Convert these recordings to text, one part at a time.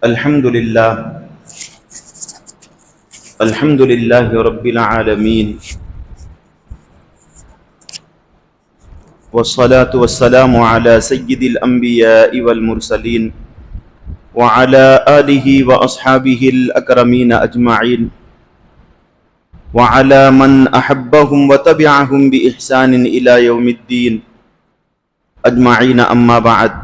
الحمد للہ رب العالمین والصلاة والسلام على سید الانبیاء والمرسلین وعلى آلہ واصحابہ الاکرمین اجمعین وعلى من احبهم وتبعهم بإحسان الى یوم الدین اجمعین، اما بعد،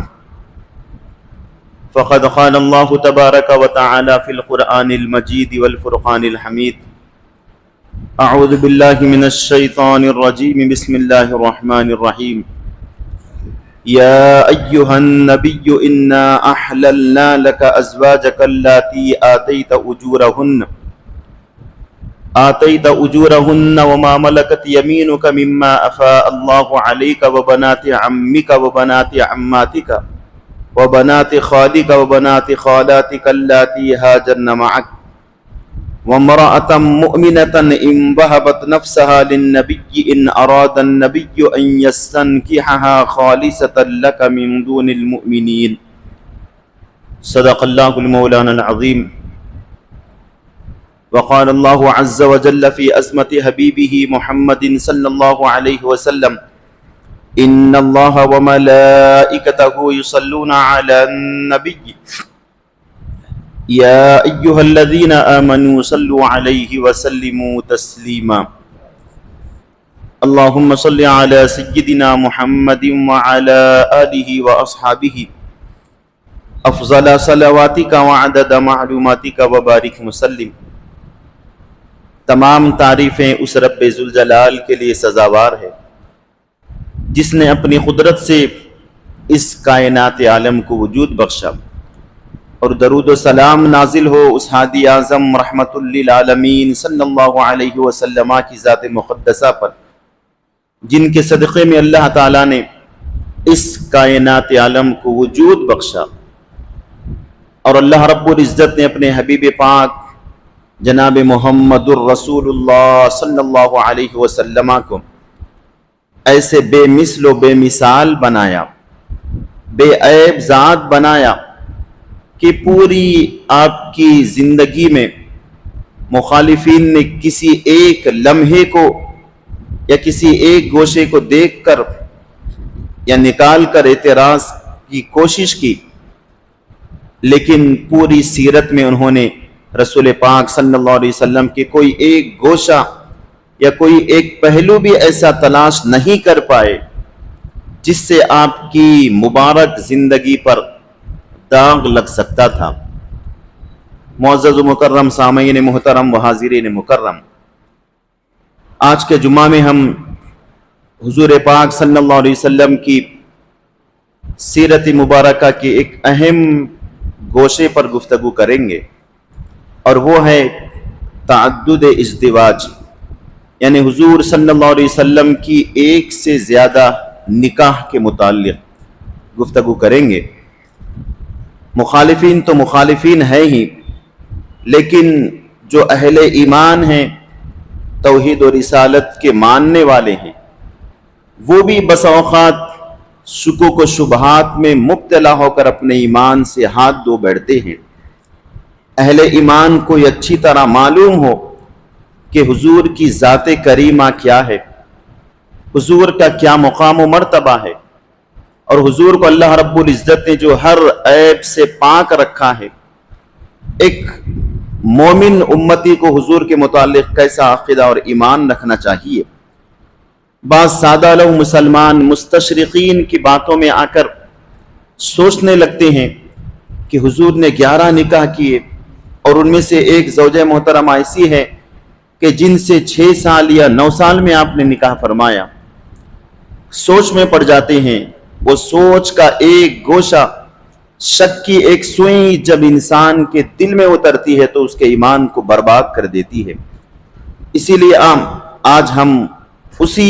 فقد قال اللہ تبارک وتعالی فی القرآن المجید والفرقان الحمید: اعوذ باللہ من الشیطان الرجیم، بسم اللہ الرحمن الرحیم، یا ایہا النبی انا احللنا لک ازواجک اللاتی آتیت اجورہن وما ملکت یمینک مما افاء اللہ علیک وبنات عمک وبنات عماتک وبنات خالک وبنات خالاتک اللاتی ہاجرن معک وامرأة مؤمنة إن وهبت نفسها للنبي إن أراد النبي أن يستنكحها خالصة لك من دون المؤمنين. صدق الله المولانا العظيم. وقال الله عز وجل في أزمة حبيبه محمد صلى الله عليه وسلم: إن الله وملائكته يصلون على النبي يا أيها الذين آمنوا صلوا عليه وسلموا تسليما. اللهم صل على سيدنا محمد وعلى آله وأصحابه أفضل صلواتك وعدد معلوماتك وبارك وسلم. تمام تعریفیں اس رب ذوالجلال کے لیے سزاوار ہے جس نے اپنی قدرت سے اس کائنات عالم کو وجود بخشا، اور درود و سلام نازل ہو اس ہادی اعظم رحمت للعالمین صلی اللہ علیہ وسلم کی ذات مقدسہ پر، جن کے صدقے میں اللہ تعالیٰ نے اس کائنات عالم کو وجود بخشا، اور اللہ رب العزت نے اپنے حبیب پاک جناب محمد الرسول اللہ صلی اللہ علیہ وسلم کو ایسے بے مثل و بے مثال بنایا، بے عیب ذات بنایا کہ پوری آپ کی زندگی میں مخالفین نے کسی ایک لمحے کو یا کسی ایک گوشے کو دیکھ کر یا نکال کر اعتراض کی کوشش کی، لیکن پوری سیرت میں انہوں نے رسول پاک صلی اللہ علیہ وسلم کے کوئی ایک گوشہ یا کوئی ایک پہلو بھی ایسا تلاش نہیں کر پائے جس سے آپ کی مبارک زندگی پر داغ لگ سکتا تھا. معزز و مکرم سامعین محترم و حاضرین مکرم، آج کے جمعہ میں ہم حضور پاک صلی اللہ علیہ وسلم کی سیرت مبارکہ کے ایک اہم گوشے پر گفتگو کریں گے، اور وہ ہے تعدد ازدواج، یعنی حضور صلی اللہ علیہ وسلم کی ایک سے زیادہ نکاح کے متعلق گفتگو کریں گے. مخالفین تو مخالفین ہے ہی، لیکن جو اہل ایمان ہیں، توحید و رسالت کے ماننے والے ہیں، وہ بھی بس اوقات شکوک و شبہات میں مبتلا ہو کر اپنے ایمان سے ہاتھ دھو بیٹھتے ہیں. اہل ایمان کو یہ اچھی طرح معلوم ہو کہ حضور کی ذات کریمہ کیا ہے، حضور کا کیا مقام و مرتبہ ہے، اور حضور کو اللہ رب العزت نے جو ہر عیب سے پاک رکھا ہے. ایک مومن امتی کو حضور کے متعلق کیسا عقیدہ اور ایمان رکھنا چاہیے. بعض سادہ لوگ مسلمان مستشرقین کی باتوں میں آ کر سوچنے لگتے ہیں کہ حضور نے 11 نکاح کیے، اور ان میں سے ایک زوجہ محترمہ ایسی ہے کہ جن سے 6 سال یا 9 سال میں آپ نے نکاح فرمایا. سوچ میں پڑ جاتے ہیں. وہ سوچ کا ایک گوشہ، شک کی ایک سوئی جب انسان کے دل میں اترتی ہے تو اس کے ایمان کو برباد کر دیتی ہے. اسی لیے آج ہم اسی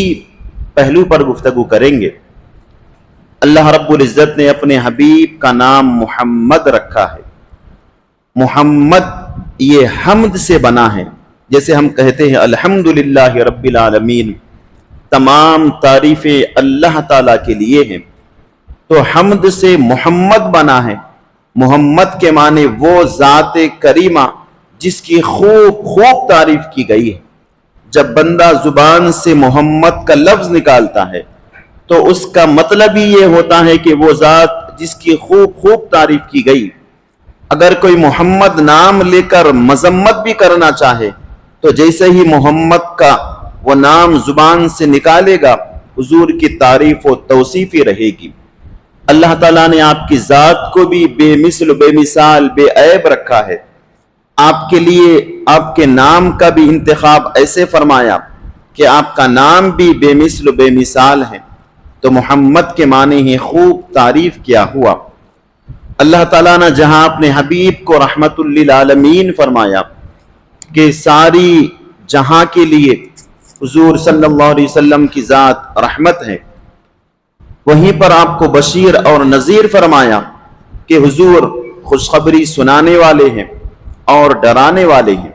پہلو پر گفتگو کریں گے. اللہ رب العزت نے اپنے حبیب کا نام محمد رکھا ہے. محمد یہ حمد سے بنا ہے، جیسے ہم کہتے ہیں الحمدللہ رب العالمین، تمام تعریفیں اللہ تعالیٰ کے لیے ہیں. تو حمد سے محمد بنا ہے۔ محمد کے معنی وہ ذات کریمہ جس کی خوب خوب تعریف کی گئی ہے۔ جب بندہ زبان سے محمد کا لفظ نکالتا ہے تو اس کا مطلب ہی یہ ہوتا ہے کہ وہ ذات جس کی خوب خوب تعریف کی گئی۔ اگر کوئی محمد نام لے کر مذمت بھی کرنا چاہے تو جیسے ہی محمد کا وہ نام زبان سے نکالے گا حضور کی تعریف و توصیف ہی رہے گی۔ اللہ تعالیٰ نے آپ کی ذات کو بھی بے مثل بے مثال بے عیب رکھا ہے۔ آپ کے لیے آپ کے نام کا بھی انتخاب ایسے فرمایا کہ آپ کا نام بھی بے مثل بے مثال ہے، تو محمد کے معنی ہی خوب تعریف کیا ہوا۔ اللہ تعالیٰ نے جہاں اپنے حبیب کو رحمت للعالمین فرمایا کہ ساری جہاں کے لیے حضور صلی اللہ علیہ وسلم کی ذات رحمت ہے، وہیں پر آپ کو بشیر اور نذیر فرمایا کہ حضور خوشخبری سنانے والے ہیں اور ڈرانے والے ہیں۔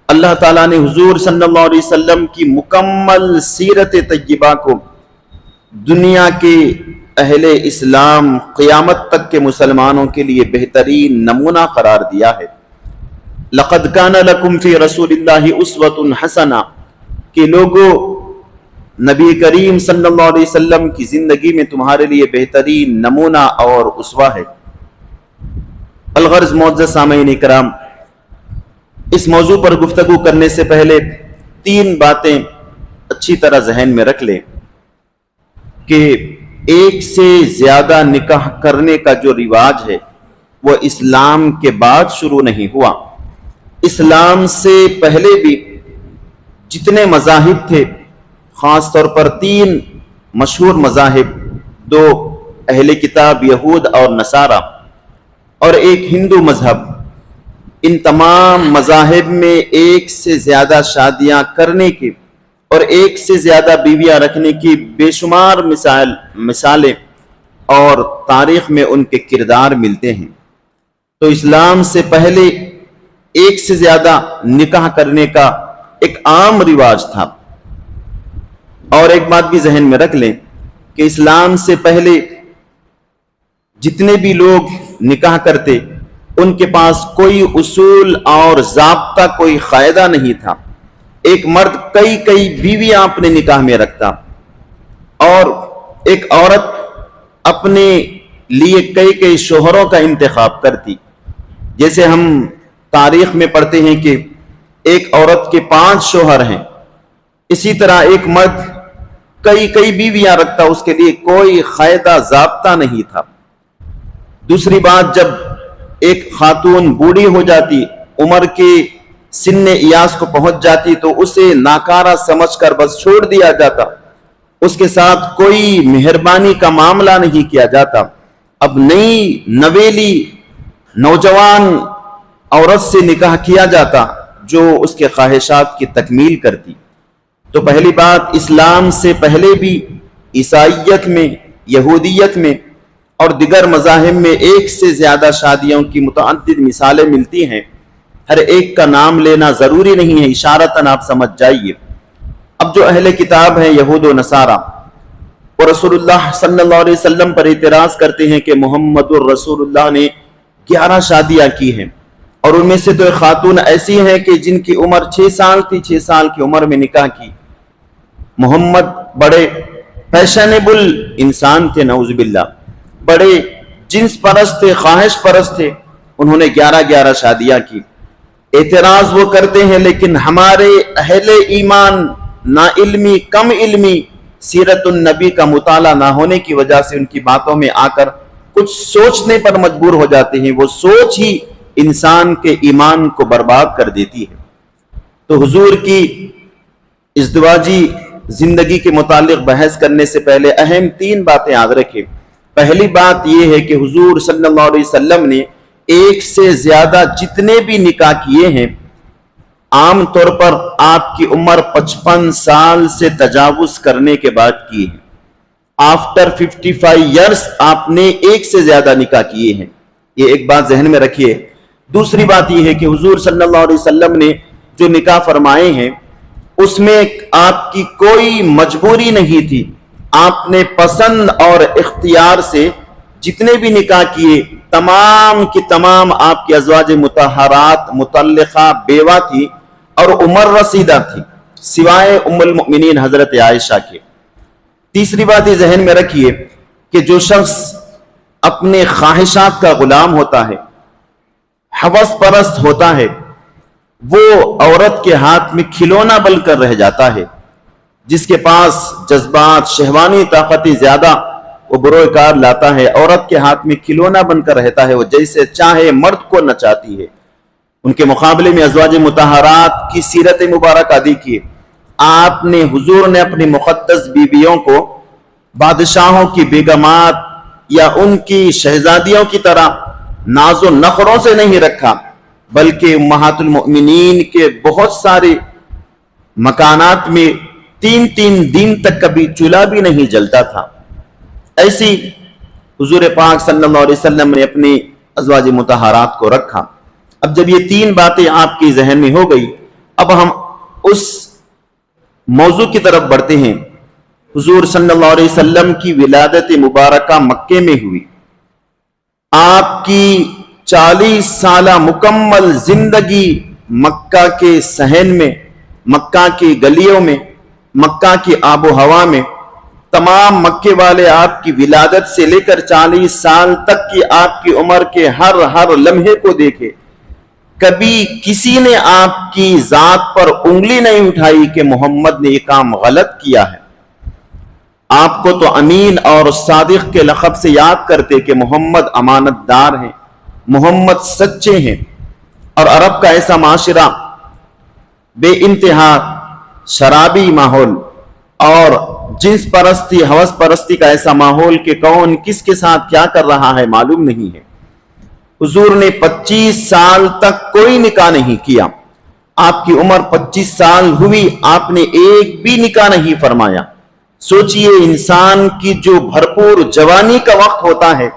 اللہ تعالیٰ نے حضور صلی اللہ علیہ وسلم کی مکمل سیرت طیبہ کو دنیا کے اہل اسلام قیامت تک کے مسلمانوں کے لیے بہترین نمونہ قرار دیا ہے۔ لقد کان لکم فی رسول اللہ اسوۃ حسنہ، کہ لوگوں نبی کریم صلی اللہ علیہ وسلم کی زندگی میں تمہارے لیے بہترین نمونہ اور اسوہ ہے۔ الغرض معزز سامعین کرام، اس موضوع پر گفتگو کرنے سے پہلے 3 باتیں اچھی طرح ذہن میں رکھ لیں کہ ایک سے زیادہ نکاح کرنے کا جو رواج ہے وہ اسلام کے بعد شروع نہیں ہوا۔ اسلام سے پہلے بھی جتنے مذاہب تھے، خاص طور پر 3 مشہور مذاہب، 2 اہل کتاب یہود اور نصارہ اور ایک ہندو مذہب، ان تمام مذاہب میں ایک سے زیادہ شادیاں کرنے کی اور ایک سے زیادہ بیویاں رکھنے کی بے شمار مثالیں اور تاریخ میں ان کے کردار ملتے ہیں۔ تو اسلام سے پہلے ایک سے زیادہ نکاح کرنے کا ایک عام رواج تھا۔ اور ایک بات بھی ذہن میں رکھ لیں کہ اسلام سے پہلے جتنے بھی لوگ نکاح کرتے ان کے پاس کوئی اصول اور ضابطہ، کوئی قاعدہ نہیں تھا۔ ایک مرد کئی بیویاں اپنے نکاح میں رکھتا اور ایک عورت اپنے لیے کئی شوہروں کا انتخاب کرتی۔ جیسے ہم تاریخ میں پڑھتے ہیں کہ ایک عورت کے 5 شوہر ہیں، اسی طرح ایک مرد کئی بیویاں رکھتا، اس کے لیے کوئی قاعدہ ضابطہ نہیں تھا۔ دوسری بات، جب ایک خاتون بوڑھی ہو جاتی، عمر کے سن ایاس کو پہنچ جاتی، تو اسے ناکارہ سمجھ کر بس چھوڑ دیا جاتا، اس کے ساتھ کوئی مہربانی کا معاملہ نہیں کیا جاتا۔ اب نئی نویلی نوجوان عورت سے نکاح کیا جاتا جو اس کے خواہشات کی تکمیل کرتی۔ تو پہلی بات، اسلام سے پہلے بھی عیسائیت میں، یہودیت میں اور دیگر مذاہب میں ایک سے زیادہ شادیوں کی متعدد مثالیں ملتی ہیں۔ ہر ایک کا نام لینا ضروری نہیں ہے، اشارتاً آپ سمجھ جائیے۔ اب جو اہل کتاب ہیں یہود و نصارہ، وہ رسول اللہ صلی اللہ علیہ وسلم پر اعتراض کرتے ہیں کہ محمد الرسول اللہ نے 11 شادیاں کی ہیں، اور ان میں سے تو ایک خاتون ایسی ہیں کہ جن کی عمر 6 سال تھی، 6 سال کی عمر میں نکاح کی۔ محمد بڑے فیشنیبل انسان تھے، نعوذ باللہ، بڑے جنس پرست تھے، خواہش پرست تھے، انہوں نے 11 شادیاں کی۔ اعتراض وہ کرتے ہیں، لیکن ہمارے اہل ایمان نا علمی، کم علمی، سیرت النبی کا مطالعہ نہ ہونے کی وجہ سے ان کی باتوں میں آ کر کچھ سوچنے پر مجبور ہو جاتے ہیں۔ وہ سوچ ہی انسان کے ایمان کو برباد کر دیتی ہے۔ تو حضور کی ازدواجی زندگی کے متعلق بحث کرنے سے پہلے اہم 3 باتیں یاد رکھیں۔ پہلی بات یہ ہے کہ حضور صلی اللہ علیہ وسلم نے ایک سے زیادہ جتنے بھی نکاح کیے ہیں، عام طور پر آپ کی عمر 55 سال سے تجاوز کرنے کے بعد کی ہے۔ آفٹر 55 ایئرس آپ نے ایک سے زیادہ نکاح کیے ہیں، یہ ایک بات ذہن میں رکھیے۔ دوسری بات یہ ہے کہ حضور صلی اللہ علیہ وسلم نے جو نکاح فرمائے ہیں اس میں آپ کی کوئی مجبوری نہیں تھی، آپ نے پسند اور اختیار سے جتنے بھی نکاح کیے تمام کی تمام آپ کی ازواج مطہرات مطلقہ بیوہ تھی اور عمر رسیدہ تھی سوائے ام المؤمنین حضرت عائشہ کے۔ تیسری بات یہ ذہن میں رکھیے کہ جو شخص اپنے خواہشات کا غلام ہوتا ہے، ہوس پرست ہوتا ہے، وہ عورت کے ہاتھ میں کھلونا بن کر رہ جاتا ہے۔ جس کے پاس جذبات شہوانی طاقتیں زیادہ وہ بروئے کار لاتا ہے، عورت کے ہاتھ میں کھلونا بن کر رہتا ہے، وہ جیسے چاہے مرد کو نچاتی ہے۔ ان کے مقابلے میں ازواج مطہرات کی سیرت مبارکہ دیکھیے، آپ نے حضور نے اپنی مقدس بیویوں کو بادشاہوں کی بیگمات یا ان کی شہزادیوں کی طرح ناز و نخروں سے نہیں رکھا، بلکہ امہات المؤمنین کے بہت سارے مکانات میں 3 دن تک کبھی چولہا بھی نہیں جلتا تھا۔ ایسی حضور پاک صلی اللہ علیہ وسلم نے اپنی ازواج مطہرات کو رکھا۔ اب جب یہ 3 باتیں آپ کی ذہن میں ہو گئی، اب ہم اس موضوع کی طرف بڑھتے ہیں۔ حضور صلی اللہ علیہ وسلم کی ولادت مبارکہ مکے میں ہوئی۔ آپ کی 40 سالہ مکمل زندگی مکہ کے صحن میں، مکہ کی گلیوں میں، مکہ کی آب و ہوا میں، تمام مکے والے آپ کی ولادت سے لے کر 40 سال تک کی آپ کی عمر کے ہر لمحے کو دیکھے۔ کبھی کسی نے آپ کی ذات پر انگلی نہیں اٹھائی کہ محمد نے یہ کام غلط کیا ہے۔ آپ کو تو امین اور صادق کے لقب سے یاد کرتے کہ محمد امانت دار ہیں، محمد سچے ہیں۔ اور عرب کا ایسا معاشرہ، بے انتہا شرابی ماحول اور جنس پرستی ہوس پرستی کا ایسا ماحول کہ کون کس کے ساتھ کیا کر رہا ہے معلوم نہیں ہے۔ حضور نے 25 سال تک کوئی نکاح نہیں کیا۔ آپ کی عمر 25 سال ہوئی، آپ نے ایک بھی نکاح نہیں فرمایا۔ سوچئے انسان کی جو بھرپور جوانی کا وقت ہوتا ہے،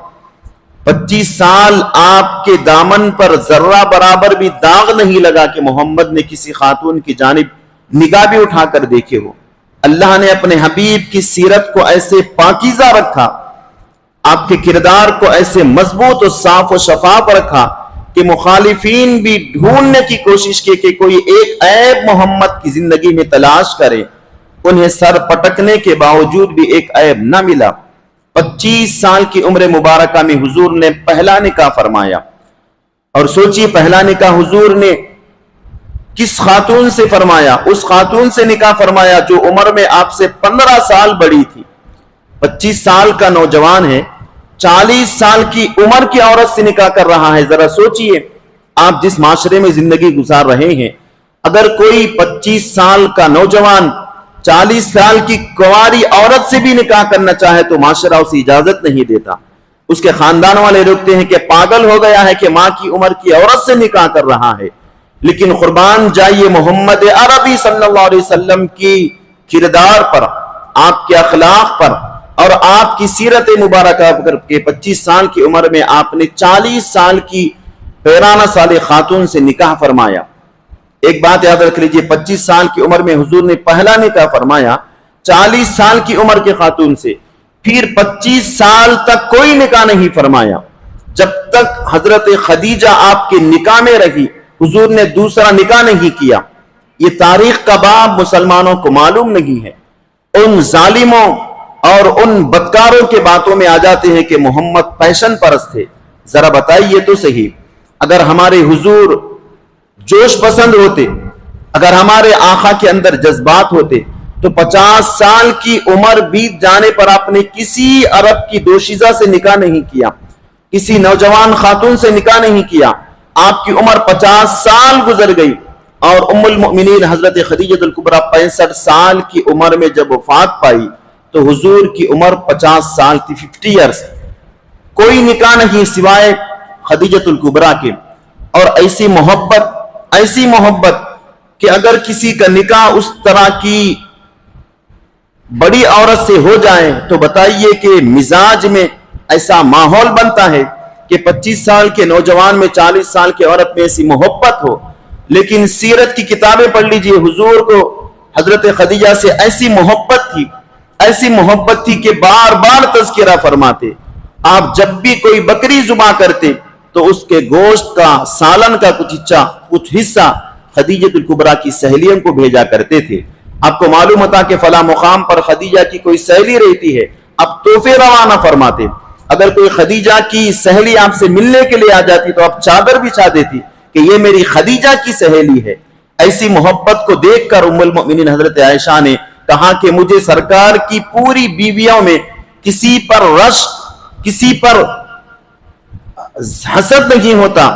25 سال آپ کے دامن پر ذرہ برابر بھی داغ نہیں لگا کہ محمد نے کسی خاتون کی جانب نگاہ بھی اٹھا کر دیکھے ہو۔ اللہ نے اپنے حبیب کی سیرت کو ایسے پاکیزہ رکھا، آپ کے کردار کو ایسے مضبوط و صاف و شفاف رکھا کہ مخالفین بھی ڈھونڈنے کی کوشش کی کہ کوئی ایک عیب محمد کی زندگی میں تلاش کرے، انہیں سر پٹکنے کے باوجود بھی ایک عیب نہ ملا۔ 25 سال کی عمر مبارکہ میں حضور نے پہلا نکاح فرمایا، اور سوچئے پہلا نکاح حضور نے کس خاتون سے فرمایا؟ اس خاتون سے نکاح فرمایا جو عمر میں آپ سے 15 سال بڑی تھی۔ 25 سال کا نوجوان ہے، 40 سال کی عمر کی عورت سے نکاح کر رہا ہے۔ ذرا سوچئے آپ جس معاشرے میں زندگی گزار رہے ہیں، اگر کوئی 25 سال کا نوجوان 40 سال کی کنواری عورت سے بھی نکاح کرنا چاہے تو معاشرہ اسے اجازت نہیں دیتا۔ اس کے خاندان والے روکتے ہیں کہ پاگل ہو گیا ہے کہ ماں کی عمر کی عورت سے نکاح کر رہا ہے۔ لیکن قربان جائیے محمد عربی صلی اللہ علیہ وسلم کی کردار پر، آپ کے اخلاق پر اور آپ کی سیرت مبارکہ پر کہ 25 سال کی عمر میں آپ نے 40 سال کی پیرانہ سال خاتون سے نکاح فرمایا۔ ایک بات یاد رکھ لیجئے، 25 سال کی عمر میں حضور نے پہلا نکاح فرمایا 40 سال کی عمر کے خاتون سے، پھر 25 سال تک کوئی نکاح نہیں فرمایا۔ جب تک حضرت خدیجہ آپ کے نکاح میں رہی، حضور نے دوسرا نکاح نہیں کیا۔ یہ تاریخ کا باب مسلمانوں کو معلوم نہیں ہے۔ ان ظالموں اور ان بدکاروں کے باتوں میں آ جاتے ہیں کہ محمد فیشن پرست تھے۔ ذرا بتائیے تو صحیح، اگر ہمارے حضور جوش پسند ہوتے، اگر ہمارے آقا کے اندر جذبات ہوتے تو 50 سال کی عمر بیت جانے پر آپ نے کسی عرب کی دوشیزہ سے نکاح نہیں کیا، کسی نوجوان خاتون سے نکاح نہیں کیا۔ آپ کی عمر 50 سال گزر گئی اور ام المؤمنین حضرت خدیجہ الکبریٰ 65 سال کی عمر میں جب وفات پائی تو حضور کی عمر 50 سال تھی، 50 ایئرس۔ کوئی نکاح نہیں سوائے خدیجہ الکبریٰ کے۔ اور ایسی محبت کہ اگر کسی کا نکاح اس طرح کی بڑی عورت سے ہو جائے تو بتائیے کہ مزاج میں ایسا ماحول بنتا ہے کہ 25 سال کے نوجوان میں 40 سال کی عورت میں ایسی محبت ہو۔ لیکن سیرت کی کتابیں پڑھ لیجئے، حضور کو حضرت خدیجہ سے ایسی محبت تھی، ایسی محبت تھی کہ بار بار تذکرہ فرماتے. آپ جب بھی کوئی بکری ذبح کرتے تو اس کے گوشت کا سالن کا کچھ حصہ خدیجہ الکبریٰ کی سہیلیوں کو بھیجا کرتے تھے. آپ کو معلوم ہوتا کہ فلاں مقام پر خدیجہ کی کوئی سہیلی رہتی ہے، اب تحفے روانہ فرماتے. اگر کوئی خدیجہ کی سہیلی آپ سے ملنے کے لیے آ جاتی تو آپ چادر بچھا دیتی کہ یہ میری خدیجہ کی سہیلی ہے. ایسی محبت کو دیکھ کر ام المؤمنین حضرت عائشہ نے کہا کہ مجھے سرکار کی پوری بیویوں میں کسی پر رشک، کسی پر حسد نہیں ہوتا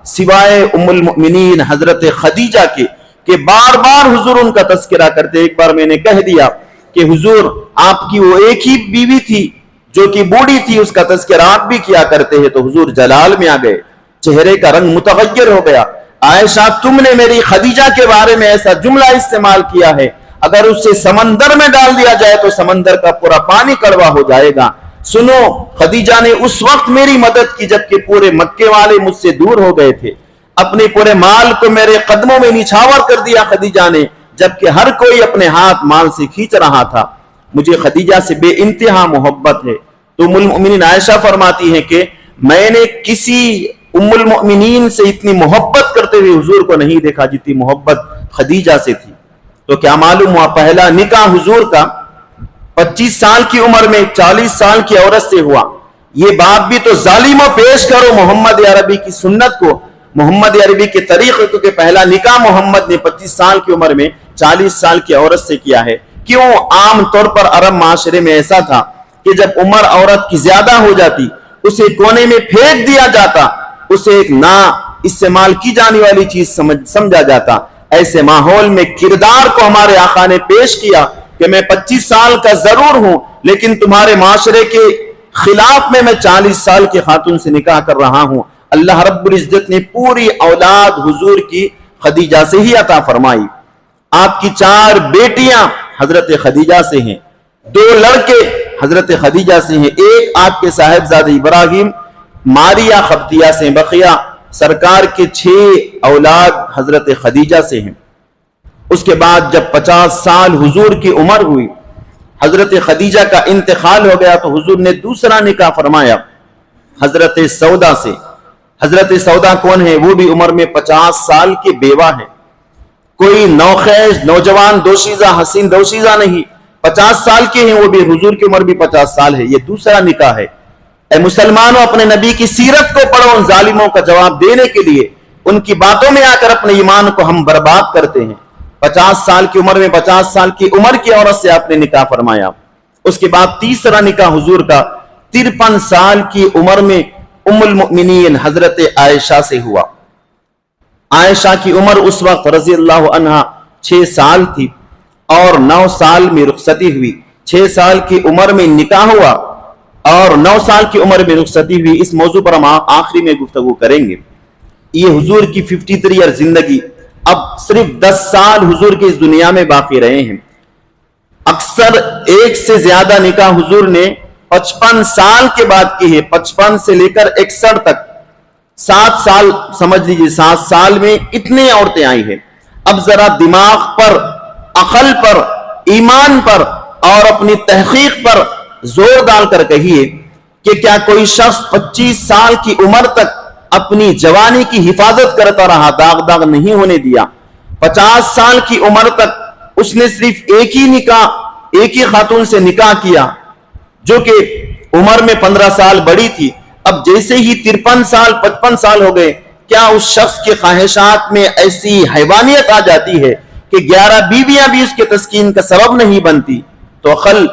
سوائے ام المؤمنین حضرت خدیجہ کے، کہ بار بار حضور ان کا تذکرہ کرتے. ایک بار میں نے کہہ دیا کہ حضور آپ کی وہ ایک ہی بیوی تھی جو کہ بوڑھی تھی، اس کا تذکرہ آپ بھی کیا کرتے ہیں، تو حضور جلال میں آ گئے، چہرے کا رنگ متغیر ہو گیا. عائشہ تم نے میری خدیجہ کے بارے میں ایسا جملہ استعمال کیا ہے، اگر اسے سمندر میں ڈال دیا جائے تو سمندر کا پورا پانی کڑوا ہو جائے گا. سنو، خدیجہ نے اس وقت میری مدد کی جبکہ پورے مکے والے مجھ سے دور ہو گئے تھے. اپنے پورے مال کو میرے قدموں میں نچھاور کر دیا خدیجہ نے، جبکہ ہر کوئی اپنے ہاتھ مال سے کھینچ رہا تھا. مجھے خدیجہ سے بے انتہا محبت ہے. تو ام المؤمنین عائشہ فرماتی ہیں کہ میں نے کسی ام المؤمنین سے اتنی محبت کرتے ہوئے حضور کو نہیں دیکھا جتنی محبت خدیجہ سے تھی. تو کیا معلوم ہوا پہلا نکاح حضور کا 25 سال کی عمر میں 40 سال کی عورت سے ہوا. یہ بات بھی تو ظالموں پیش کرو محمد عربی کی سنت کو، محمد عربی کے طریقے کو، کہ پہلا نکاح محمد نے 25 سال کی عمر میں 40 سال کی عورت سے کیا ہے. کیوں؟ عام طور پر عرب معاشرے میں ایسا تھا کہ جب عمر عورت کی زیادہ ہو جاتی اسے کونے میں پھینک دیا جاتا، اسے ایک نا استعمال کی جانے والی چیز سمجھا جاتا. ایسے ماحول میں کردار کو ہمارے آقا نے پیش کیا کہ میں 25 سال کا ضرور ہوں لیکن تمہارے معاشرے کے خلاف میں 40 سال کی خاتون سے نکاح کر رہا ہوں. اللہ رب العزت نے پوری اولاد حضور کی خدیجہ سے ہی عطا فرمائی. آپ کی 4 بیٹیاں حضرت خدیجہ سے ہیں، 2 لڑکے حضرت خدیجہ سے ہیں، ایک آپ کے صاحبزادہ ابراہیم ماریہ خبتیہ سے، بقیہ سرکار کے 6 اولاد حضرت خدیجہ سے ہیں. اس کے بعد جب 50 سال حضور کی عمر ہوئی، حضرت خدیجہ کا انتقال ہو گیا تو حضور نے دوسرا نکاح فرمایا حضرت سودا سے. حضرت سودا کون ہے؟ وہ بھی عمر میں 50 سال کی بیوہ ہے، کوئی نوخیز نوجوان دوشیزہ حسین دوشیزہ نہیں، 50 سال کے ہیں وہ بھی، حضور کی عمر بھی 50 سال ہے. یہ دوسرا نکاح ہے. اے مسلمانوں، اپنے نبی کی سیرت کو پڑھو ان ظالموں کا جواب دینے کے لیے. ان کی باتوں میں آ کر اپنے ایمان کو ہم برباد کرتے ہیں. 50 سال کی عمر میں 50 سال کی عمر کی عورت سے آپ نے نکاح فرمایا. اس کے بعد تیسرا نکاح حضور کا 53 سال کی عمر میں ام المؤمنین حضرت عائشہ سے ہوا. عائشہ کی عمر اس وقت رضی اللہ عنہا 6 سال تھی اور 9 سال میں رخصتی ہوئی. 6 سال کی عمر میں نکاح ہوا اور 9 سال کی عمر میں رخصتی ہوئی. اس موضوع پر ہم آخری میں گفتگو کریں گے. یہ حضور کی 53 ایئر زندگی، اب صرف 10 سال حضور کی اس دنیا میں باقی رہے ہیں. اکثر ایک سے زیادہ نکاح حضور نے 55 سال کے بعد کی ہے، 55 سے لے کر 61 تک 7 سال سمجھ لیجیے. 7 سال میں اتنے عورتیں آئی ہیں. اب ذرا دماغ پر، عقل پر، ایمان پر اور اپنی تحقیق پر زور ڈال کر کہیے کہ کیا کوئی شخص 25 سال کی عمر تک اپنی جوانی کی حفاظت کرتا رہا، داغ نہیں ہونے دیا؟ 50 سال کی عمر تک اس نے صرف ایک ہی خاتون سے نکاح کیا جو کہ عمر میں 15 سال بڑی تھی. اب جیسے ہی 53 سال 55 سال ہو گئے، کیا اس شخص کے خواہشات میں ایسی حیوانیت آ جاتی ہے کہ 11 بیویاں بھی اس کے تسکین کا سبب نہیں بنتی؟ تو عقل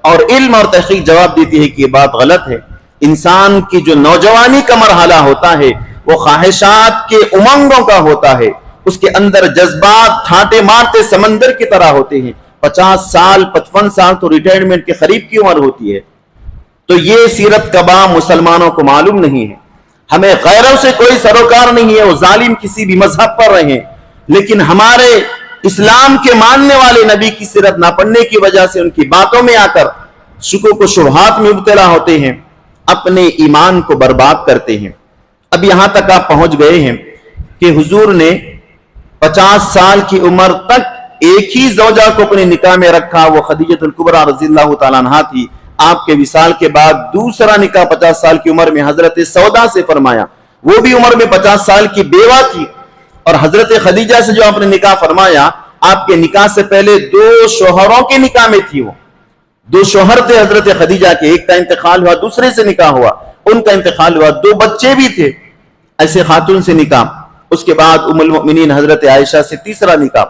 اور علم اور تحقیق جواب دیتی ہے کہ یہ بات غلط ہے. انسان کی جو نوجوانی کا مرحلہ ہوتا ہے وہ خواہشات کے امنگوں کا ہوتا ہے، اس کے اندر جذبات ٹھاٹے مارتے سمندر کی طرح ہوتے ہیں. 50 سال 55 سال تو ریٹائرمنٹ کے قریب کی عمر ہوتی ہے. تو یہ سیرت کا بام مسلمانوں کو معلوم نہیں ہے. ہمیں غیروں سے کوئی سروکار نہیں ہے، وہ ظالم کسی بھی مذہب پر رہیں، لیکن ہمارے اسلام کے ماننے والے نبی کی سیرت نہ پڑھنے کی وجہ سے ان کی باتوں میں آ کر شکوک و شبہات میں مبتلا ہوتے ہیں، اپنے ایمان کو برباد کرتے ہیں. اب یہاں تک آپ پہنچ گئے ہیں کہ حضور نے 50 سال کی عمر تک ایک ہی زوجہ کو اپنے نکاح میں رکھا، وہ خدیجہ الکبریٰ رضی اللہ تعالیٰ عنہا تھی۔ آپ کے وصال کے بعد دوسرا نکاح 50 سال کی عمر میں حضرت سودا سے فرمایا، وہ بھی عمر میں 50 سال کی بیوہ تھی۔ اور حضرت خدیجہ سے جو آپ نے نکاح فرمایا، آپ کے نکاح سے پہلے 2 شوہروں کے نکاح میں تھی۔ وہ 2 شوہر تھے حضرت خدیجہ کے، ایک کا انتقال ہوا، دوسرے سے نکاح ہوا، ان کا انتقال ہوا، 2 بچے بھی تھے، ایسے خاتون سے نکاح۔ اس کے بعد ام المؤمنین حضرت عائشہ سے تیسرا نکاح۔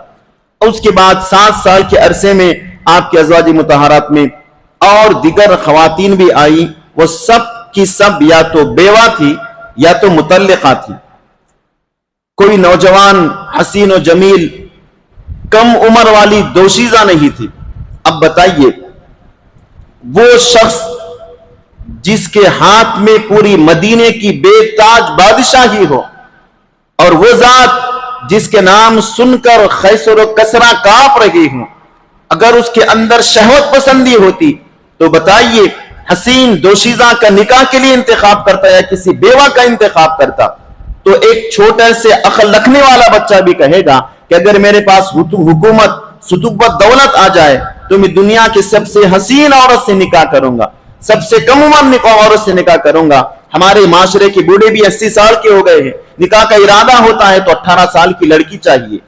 اس کے بعد 7 سال کے عرصے میں آپ کے ازواج مطہرات میں اور دیگر خواتین بھی آئی، وہ سب کی سب یا تو بیوہ تھی یا تو مطلقہ تھی۔ کوئی نوجوان حسین و جمیل کم عمر والی دوشیزہ نہیں تھی۔ اب بتائیے، وہ شخص جس کے ہاتھ میں پوری مدینے کی بے تاج بادشاہی ہو، اور وہ ذات جس کے نام سن کر خیسر و کسرا کانپ رہی ہوں، اگر اس کے اندر شہوت پسندی ہوتی تو بتائیے حسین دوشیزہ کا نکاح کے لیے انتخاب کرتا یا کسی بیوہ کا انتخاب کرتا؟ تو ایک چھوٹے سے عقل رکھنے والا بچہ بھی کہے گا کہ اگر میرے پاس حکومت، ستوت، دولت آ جائے تو میں دنیا کی سب سے حسین عورت سے نکاح کروں گا، سب سے کم عمر عورت سے نکاح کروں گا۔ ہمارے معاشرے کے بوڑھے بھی 80 سال کے ہو گئے ہیں، نکاح کا ارادہ ہوتا ہے تو 18 سال کی لڑکی چاہیے۔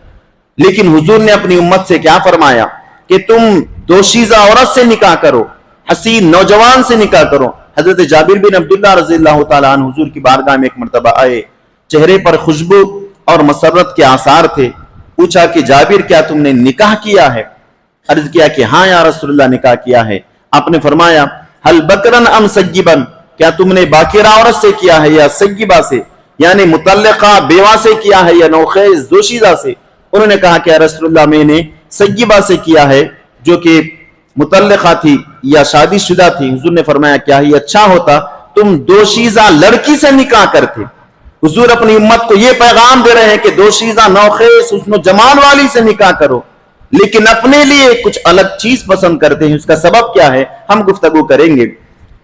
لیکن حضور نے اپنی امت سے کیا فرمایا کہ تم دوشیزہ عورت سے نکاح کرو، حسین نوجوان سے نکاح کرو۔ حضرت جابر بن عبداللہ رضی اللہ تعالیٰ عنہ حضور کی بارگاہ میں ایک مرتبہ آئے، چہرے پر خوشبو اور مسرت کے آثار تھے۔ پوچھا کہ جابر کیا تم نے نکاح کیا ہے؟ عرض کیا کہ ہاں یا رسول اللہ نکاح کیا ہے۔ آپ نے فرمایا ہل بکرن ام سیبن، کیا تم نے باکرہ عورت سے کیا ہے یا سیبہ سے، یعنی مطلقہ بیوہ سے کیا ہے یا نوخیز دوشیزہ سے؟ انہوں نے کہا کہ رسول اللہ میں نے سیبہ سے کیا ہے جو کہ مطلقہ تھی یا شادی شدہ تھی۔ حضور نے فرمایا کیا ہی اچھا ہوتا تم دوشیزہ لڑکی سے نکاح کرتے۔ حضور اپنی امت کو یہ پیغام دے رہے ہیں کہ دوشیزہ نوخیز حسن و جمال والی سے نکاح کرو، لیکن اپنے لیے کچھ الگ چیز پسند کرتے ہیں۔ اس کا سبب کیا ہے ہم گفتگو کریں گے۔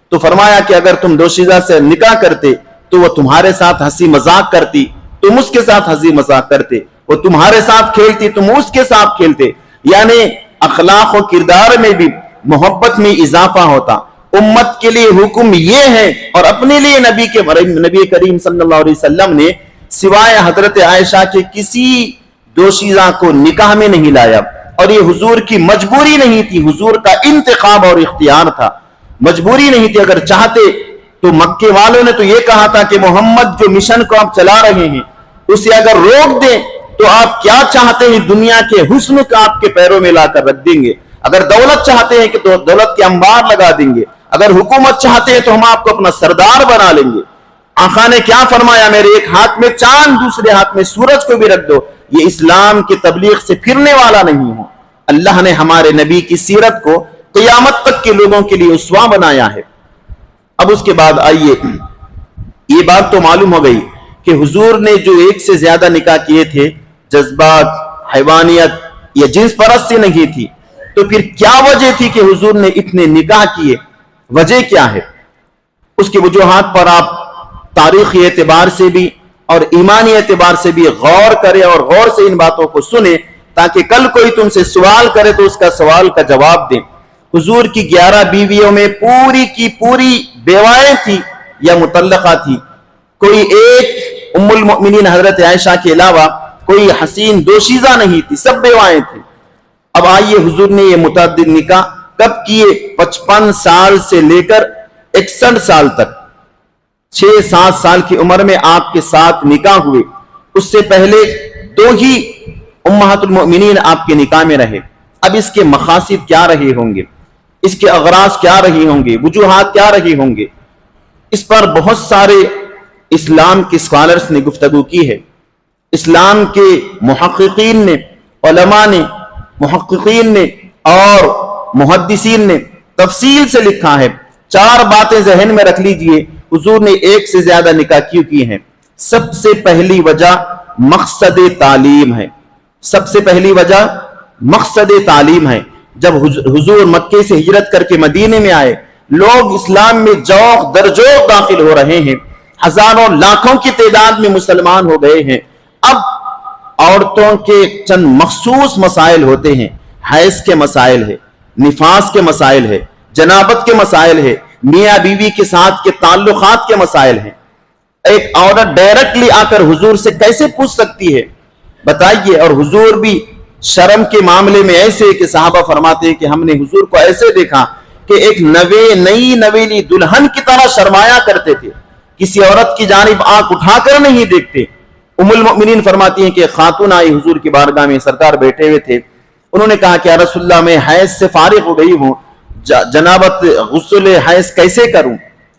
تو فرمایا کہ اگر تم دوشیزہ سے نکاح کرتے تو وہ تمہارے ساتھ ہنسی مذاق کرتی، تم اس کے ساتھ ہنسی مذاق کرتے، وہ تمہارے ساتھ کھیلتی، تم اس کے ساتھ کھیلتے، یعنی اخلاق و کردار میں بھی محبت میں اضافہ ہوتا۔ امت کے لیے حکم یہ ہے، اور اپنے لیے نبی کریم صلی اللہ علیہ وسلم نے سوائے حضرت عائشہ کے کسی دوشیزہ کو نکاح میں نہیں لایا، اور یہ حضور کی مجبوری نہیں تھی، حضور کا انتخاب اور اختیار تھا، مجبوری نہیں تھی۔ اگر چاہتے تو مکے والوں نے تو یہ کہا تھا کہ محمد جو مشن کو آپ چلا رہے ہیں اسے اگر روک دیں تو آپ کیا چاہتے ہیں، دنیا کے حسن کا آپ کے پیروں میں لا کر رکھ دیں گے۔ اگر دولت چاہتے ہیں کہ تو دولت کے انبار لگا دیں گے، اگر حکومت چاہتے ہیں تو ہم آپ کو اپنا سردار بنا لیں گے۔ آقا نے کیا فرمایا، میرے ایک ہاتھ میں چاند دوسرے ہاتھ میں سورج کو بھی رکھ دو، یہ اسلام کی تبلیغ سے پھرنے والا نہیں ہو۔ اللہ نے ہمارے نبی کی سیرت کو قیامت تک کے لوگوں کے لیے اسوہ بنایا ہے۔ اب اس کے بعد آئیے، یہ بات تو معلوم ہو گئی کہ حضور نے جو 1 سے زیادہ نکاح کیے تھے جذبات، حیوانیت یا جنس پرستی نہیں تھی، تو پھر کیا وجہ تھی کہ حضور نے اتنے نکاح کیے؟ وجہ کیا ہے؟ اس کی وجوہات پر آپ تاریخی اعتبار سے بھی اور ایمانی اعتبار سے بھی غور کریں اور غور سے ان باتوں کو سنیں، تاکہ کل کوئی تم سے سوال کرے تو اس کا سوال کا جواب دیں۔ حضور کی 11 بیویوں میں پوری کی پوری بیوائیں تھی یا مطلقہ تھی، کوئی ایک ام المؤمنین حضرت عائشہ کے علاوہ کوئی حسین دوشیزہ نہیں تھی، سب بیوائیں تھیں۔ اب آئیے، حضور نے یہ متعدد نکاح کب کیے؟ 55 سال سے لے کر 61 سال تک، 6-7 سال کی عمر میں آپ کے ساتھ نکاح ہوئے۔ اس سے پہلے 2 ہی امہات المؤمنین آپ کے نکاح میں رہے۔ اب اس کے مقاصد کیا رہے ہوں گے، اس کے اغراض کیا رہی ہوں گے، وجوہات کیا رہی ہوں گے، اس پر بہت سارے اسلام کے اسکالرز نے گفتگو کی ہے۔ اسلام کے محققین نے، علماء نے، محققین نے اور محدثین نے تفصیل سے لکھا ہے۔ 4 باتیں ذہن میں رکھ لیجئے، حضور نے 1 سے زیادہ نکاح کیوں کی ہیں۔ سب سے پہلی وجہ مقصد تعلیم ہے، سب سے پہلی وجہ مقصد تعلیم ہے۔ جب حضور مکے سے ہجرت کر کے مدینے میں آئے، لوگ اسلام میں جوق در جوق داخل ہو رہے ہیں، ہزاروں لاکھوں کی تعداد میں مسلمان ہو گئے ہیں۔ اب عورتوں کے چند مخصوص مسائل ہوتے ہیں، حیض کے مسائل ہے، نفاس کے مسائل ہے، جنابت کے مسائل ہے، میاں بیوی کے ساتھ کے تعلقات کے مسائل ہیں۔ ایک عورت ڈائریکٹلی آ کر حضور سے کیسے پوچھ سکتی ہے؟ بتائیے۔ اور حضور بھی شرم کے معاملے میں ایسے کہ صحابہ فرماتے ہیں کہ ہم نے حضور کو ایسے دیکھا کہ ایک نئی نویلی دلہن کی طرح شرمایا کرتے تھے، کسی عورت کی جانب آنکھ اٹھا کر نہیں دیکھتے۔ ام المؤمنین فرماتی ہیں کہ خاتون آئی حضور کی بارگاہ میں، سرکار بیٹھے ہوئے تھے، انہوں نے کہا کہ یا رسول اللہ میں حیض سے فارغ ہو گئی ہوں، جنابت غسل حیض کیسے کروں؟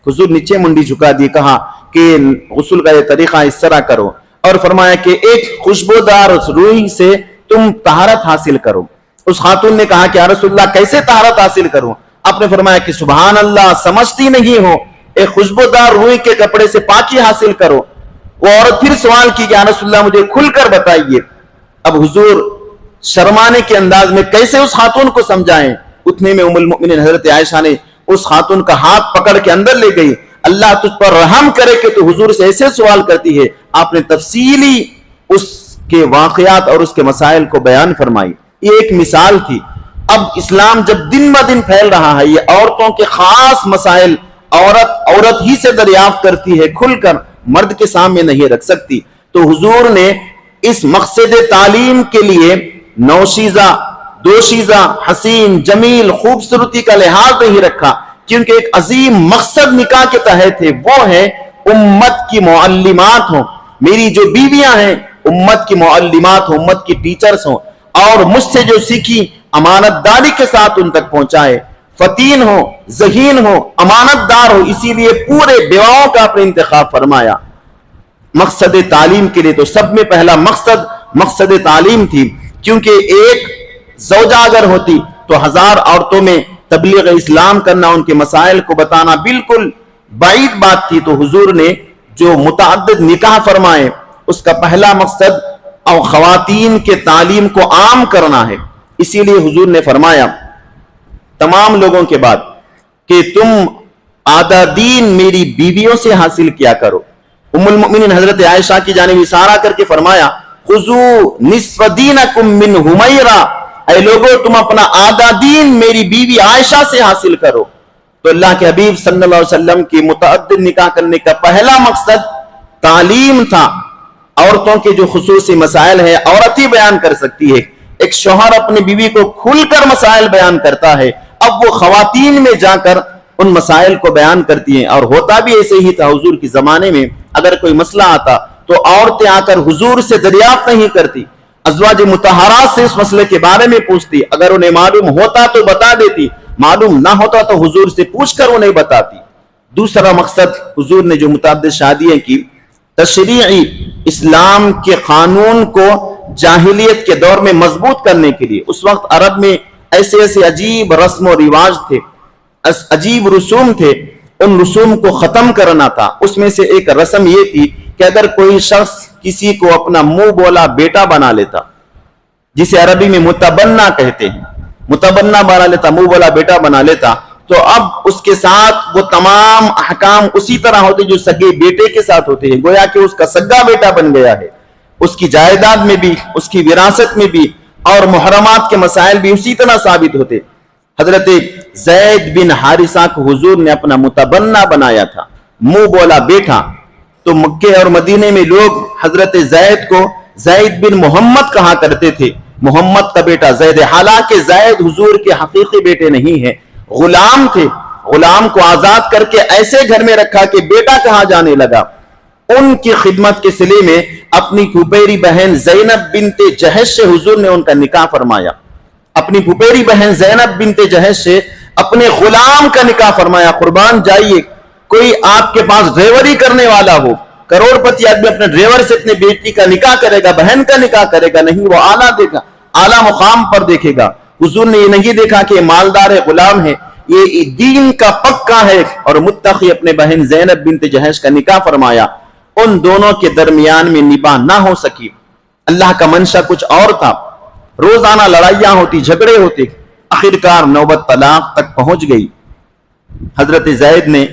حضور نیچے منڈی جھکا دی، کہا کہ غسل کا یہ طریقہ اس طرح کرو، اور فرمایا کہ ایک خوشبودار روئی سے تم طہارت حاصل کرو۔ اس خاتون نے کہا کہ یا رسول اللہ کیسے طہارت حاصل کروں؟ آپ نے فرمایا کہ سبحان اللہ، سمجھتی نہیں ہو، ایک خوشبودار روئی کے کپڑے سے پاکی حاصل کرو۔ وہ عورت پھر سوال کی کہ یا رسول اللہ مجھے کھل کر بتائیے۔ اب حضور شرمانے کے انداز میں کیسے اس خاتون کو سمجھائیں؟ اتنے میں ام المؤمنین حضرت عائشہ نے اس خاتون کا ہاتھ پکڑ کے اندر لے گئی۔ اللہ تجھ پر رحم کرے کہ تو حضور سے ایسے سوال کرتی ہے۔ آپ نے تفصیلی اس کے واقعات اور اس کے مسائل کو بیان فرمائی۔ یہ ایک مثال تھی۔ اب اسلام جب دن بہ دن پھیل رہا ہے، یہ عورتوں کے خاص مسائل عورت ہی سے دریافت کرتی ہے، کھل کر مرد کے سامنے نہیں رکھ سکتی۔ تو حضور نے اس مقصد تعلیم کے لیے نوشیزہ، دوشیزہ، حسین، جمیل، خوبصورتی کا لحاظ نہیں رکھا، کیونکہ ایک عظیم مقصد نکاح کے تحت ہے، وہ ہے امت کی معلمات ہوں۔ میری جو بیویاں ہیں امت کی معلمات ہوں، امت کی ٹیچرز ہوں، اور مجھ سے جو سیکھی امانت داری کے ساتھ ان تک پہنچائے، فتین ہو، ذہین ہو، امانت دار ہو۔ اسی لیے پورے بیواؤں کا اپنے انتخاب فرمایا مقصد تعلیم کے لیے۔ تو سب میں پہلا مقصد تعلیم تھی، کیونکہ ایک زوجہ اگر ہوتی تو 1000 عورتوں میں تبلیغ اسلام کرنا، ان کے مسائل کو بتانا بالکل بعید بات تھی۔ تو حضور نے جو متعدد نکاح فرمائے، اس کا پہلا مقصد اور خواتین کے تعلیم کو عام کرنا ہے۔ اسی لیے حضور نے فرمایا تمام لوگوں کے بعد کہ تم آدھا دین میری بیویوں سے حاصل کیا کرو۔ ام المؤمنین حضرت عائشہ کی جانب اشارہ کر کے فرمایا خذوا نصف دینکم من حمیرہ، اے لوگوں تم اپنا آدھا دین میری بیوی عائشہ سے حاصل کرو۔ تو اللہ کے حبیب صلی اللہ علیہ وسلم کی متعدد نکاح کرنے کا پہلا مقصد تعلیم تھا۔ عورتوں کے جو خصوصی مسائل ہیں عورت ہی بیان کر سکتی ہے۔ ایک شوہر اپنی بیوی کو کھل کر مسائل بیان کرتا ہے، اب وہ خواتین میں جا کر ان مسائل کو بیان کرتی ہیں۔ اور ہوتا بھی ایسے ہی تھا حضور کے زمانے میں، اگر کوئی مسئلہ آتا تو عورتیں آ کر حضور سے دریافت نہیں کرتی، ازواج مطہرات سے اس مسئلے کے بارے میں پوچھتی، اگر انہیں معلوم ہوتا تو بتا دیتی، معلوم نہ ہوتا تو حضور سے پوچھ کر انہیں بتاتی۔ دوسرا مقصد حضور نے جو متعدد شادیاں کی، تشریعی اسلام کے قانون کو جاہلیت کے دور میں مضبوط کرنے کے لیے۔ اس وقت عرب میں ایسے عجیب رسم و رواج تھے، عجیب رسوم تھے، ان رسوم کو ختم کرنا تھا۔ اس میں سے ایک رسم یہ تھی کہ اگر کوئی شخص کسی کو اپنا منہ بولا بیٹا بنا لیتا، جسے عربی میں متبنہ کہتے ہیں، متبنہ بنا لیتا، منہ بولا بیٹا بنا لیتا، تو اب اس کے ساتھ وہ تمام احکام اسی طرح ہوتے جو سگے بیٹے کے ساتھ ہوتے ہیں، گویا کہ اس کا سگا بیٹا بن گیا ہے۔ اس کی جائیداد میں بھی، اس کی وراثت میں بھی، اور محرمات کے مسائل بھی اسی طرح ثابت ہوتے۔ حضرت زید بن حارثہ کو حضور نے اپنا متبنہ بنایا تھا، منہ بولا بیٹا۔ تو مکے اور مدینے میں لوگ حضرت زید کو زید بن محمد کہا کرتے تھے، محمد کا بیٹا زید، حالانکہ زید حضور کے حقیقی بیٹے نہیں ہیں، غلام تھے۔ غلام کو آزاد کر کے ایسے گھر میں رکھا کہ بیٹا کہا جانے لگا۔ ان کی خدمت کے صلے میں اپنی پھپھیری بہن زینب بنت جہش سے حضور نے ان کا نکاح فرمایا۔ اپنی پھپھیری بہن زینب بنت جہش سے اپنے غلام کا نکاح فرمایا۔ قربان جائیے، کوئی آپ کے پاس ڈرائیوری کرنے والا ہو، کروڑ پتی آدمی اپنے ڈرائیور سے اپنے بیٹی کا نکاح کرے گا، بہن کا نکاح کرے گا؟ نہیں، وہ اعلیٰ مقام پر دیکھے گا۔ حضور نے یہ نہیں دیکھا کہ یہ مالدار ہے، غلام ہے، یہ دین کا پکا ہے، اور متقی اپنے بہن زینب بنت جہش کا نکاح فرمایا۔ ان دونوں کے درمیان میں نباہ نہ ہو سکی۔ اللہ کا منشا کچھ اور تھا، روزانہ لڑائیاں ہوتی، جھگڑے ہوتے، آخرکار نوبت طلاق تک پہنچ گئی۔ حضرت زید نے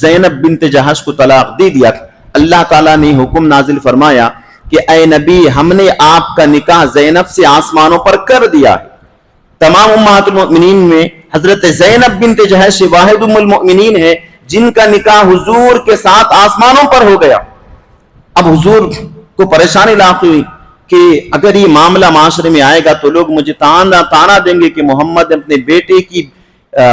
زینب بنت جہش کو طلاق دے دیا۔ اللہ تعالیٰ نے حکم نازل فرمایا کہ اے نبی ہم نے آپ کا نکاح زینب سے آسمانوں پر کر دیا ہے۔ تمام امہات المؤمنین میں حضرت زینب بنت جحش واحد ام المؤمنین ہے جن کا نکاح حضور کے ساتھ آسمانوں پر ہو گیا۔ اب حضور کو پریشانی لاحق ہوئی کہ اگر یہ معاملہ معاشرے میں آئے گا تو لوگ مجھے تانا دیں گے کہ محمد اپنے بیٹے کی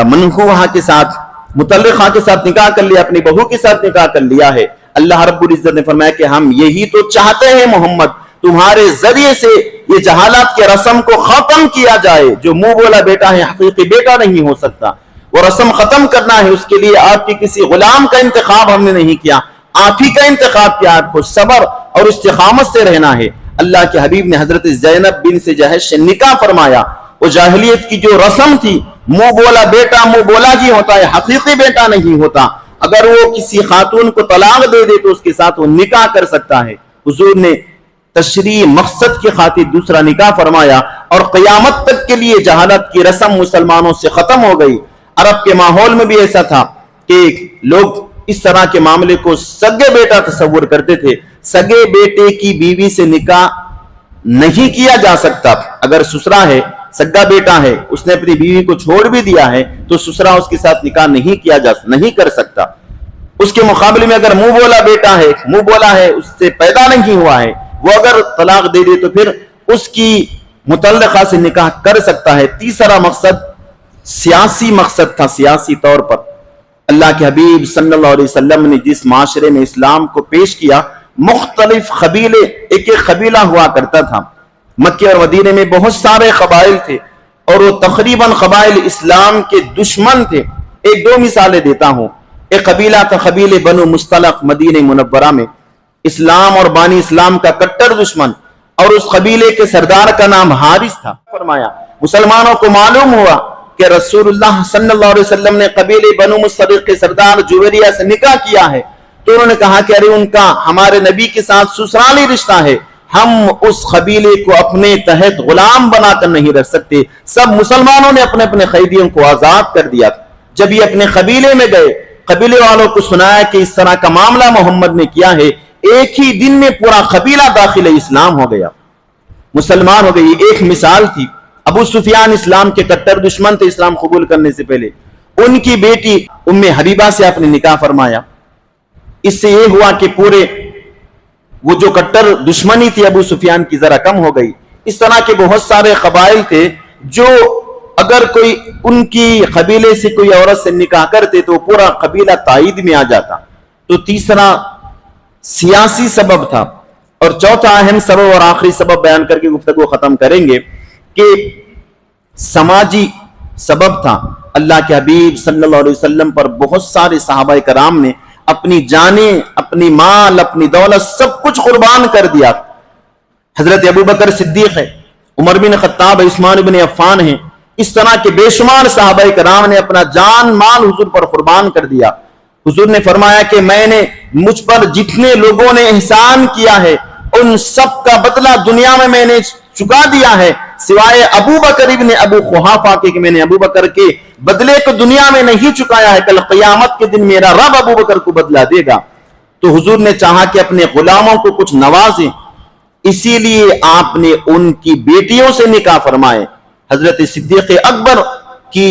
منحوہا کے ساتھ مطلقہ کے ساتھ نکاح کر لیا، اپنی بہو کے ساتھ نکاح کر لیا ہے۔ اللہ رب العزت نے فرمایا کہ ہم یہی تو چاہتے ہیں محمد، تمہارے ذریعے سے یہ جہالت کے رسم کو ختم کیا جائے۔ جو منہ بولا بیٹا ہے حقیقی بیٹا نہیں ہو سکتا، وہ رسم ختم کرنا ہے۔ اس کے لیے آپ کی کسی غلام کا انتخاب ہم نے نہیں کیا، آپ ہی کا انتخاب کیا۔ آپ کو صبر اور استقامت سے رہنا ہے۔ اللہ کے حبیب نے حضرت زینب بنت جحش سے نکاح فرمایا۔ وہ جاہلیت کی جو رسم تھی، منہ بولا بیٹا منہ بولا ہی ہوتا ہے، حقیقی بیٹا نہیں ہوتا۔ اگر وہ کسی خاتون کو طلاق دے دے تو اس کے ساتھ وہ نکاح کر سکتا ہے۔ حضور نے تشریع مقصد کی خاطر دوسرا نکاح فرمایا اور قیامت تک کے لیے جہالت کی رسم مسلمانوں سے ختم ہو گئی۔ عرب کے ماحول میں بھی ایسا تھا کہ لوگ اس طرح کے معاملے کو سگے بیٹا تصور کرتے تھے۔ سگے بیٹے کی بیوی سے نکاح نہیں کیا جا سکتا۔ اگر سسرا ہے، سگا بیٹا ہے، اس نے اپنی بیوی کو چھوڑ بھی دیا ہے تو سسرا اس کے ساتھ نکاح نہیں کر سکتا۔ اس کے مقابلے میں اگر منہ بولا بیٹا ہے، منہ بولا ہے، اس سے پیدا نہیں ہوا ہے، وہ اگر طلاق دے دے تو پھر اس کی مطلقہ سے نکاح کر سکتا ہے۔ تیسرا مقصد سیاسی مقصد تھا۔ سیاسی طور پر اللہ کے حبیب صلی اللہ علیہ وسلم نے جس معاشرے میں اسلام کو پیش کیا، مختلف قبیلے، ایک ایک قبیلہ ہوا کرتا تھا۔ مکہ اور مدینے میں بہت سارے قبائل تھے اور وہ تقریباً قبائل اسلام کے دشمن تھے۔ ایک دو مثالیں دیتا ہوں۔ ایک قبیلہ تھا قبیلے بنو مستلق، مدینہ منورہ میں، اسلام اور بانی اسلام کا کٹر دشمن، اور اس قبیلے کے سردار کا نام حارث تھا۔ فرمایا مسلمانوں کو معلوم ہوا کہ رسول اللہ صلی اللہ علیہ وسلم نے قبیلے بنو مستلق کے سردار جویریہ سے نکاح کیا ہے، تو انہوں نے کہا کہ ارے ان کا ہمارے نبی کے ساتھ سسرالی رشتہ ہے، ہم اس قبیلے کو اپنے تحت غلام بنا کر نہیں رکھ سکتے۔ سب مسلمانوں نے اپنے اپنے قیدیوں کو آزاد کر دیا۔ جب یہ اپنے قبیلے میں گئے، قبیلے والوں کو سنایا کہ اس طرح کا معاملہ محمد نے کیا ہے، ایک ہی دن میں پورا قبیلہ داخل اسلام ہو گیا، مسلمان ہو گئی۔ ایک مثال تھی، ابو سفیان اسلام کے کٹر دشمن تھے اسلام قبول کرنے سے پہلے، ان کی بیٹی ام حبیبہ سے آپ نے نکاح فرمایا۔ اس سے یہ ہوا کہ پورے وہ جو کٹر دشمنی تھی ابو سفیان کی ذرا کم ہو گئی۔ اس طرح کے بہت سارے قبائل تھے جو اگر کوئی ان کی قبیلے سے کوئی عورت سے نکاح کرتے تو پورا قبیلہ تائید میں آ جاتا۔ تو تیسرا سیاسی سبب تھا، اور چوتھا اہم سبب اور آخری سبب بیان کر کے گفتگو ختم کریں گے کہ سماجی سبب تھا۔ اللہ کے حبیب صلی اللہ علیہ وسلم پر بہت سارے صحابہ کرام نے اپنی جانیں، اپنی مال، اپنی دولت سب کچھ قربان کر دیا۔ حضرت ابوبکر صدیق ہے، عمر بن خطاب، عثمان بن عفان ہیں، اس طرح کے بے شمار صحابہ کرام نے اپنا جان مال حضور پر قربان کر دیا۔ حضور نے فرمایا کہ میں نے مجھ پر جتنے لوگوں نے احسان کیا ہے ان سب کا بدلہ دنیا میں نے چکا دیا ہے، سوائے ابو بکر ابن ابو قحافہ کے، کہ میں نے ابو بکر کے بدلے کو دنیا میں نہیں چکایا ہے، کل قیامت کے دن میرا رب ابو بکر کو بدلہ دے گا۔ تو حضور نے چاہا کہ اپنے غلاموں کو کچھ نوازیں، اسی لیے آپ نے ان کی بیٹیوں سے نکاح فرمائے۔ حضرت صدیق اکبر کی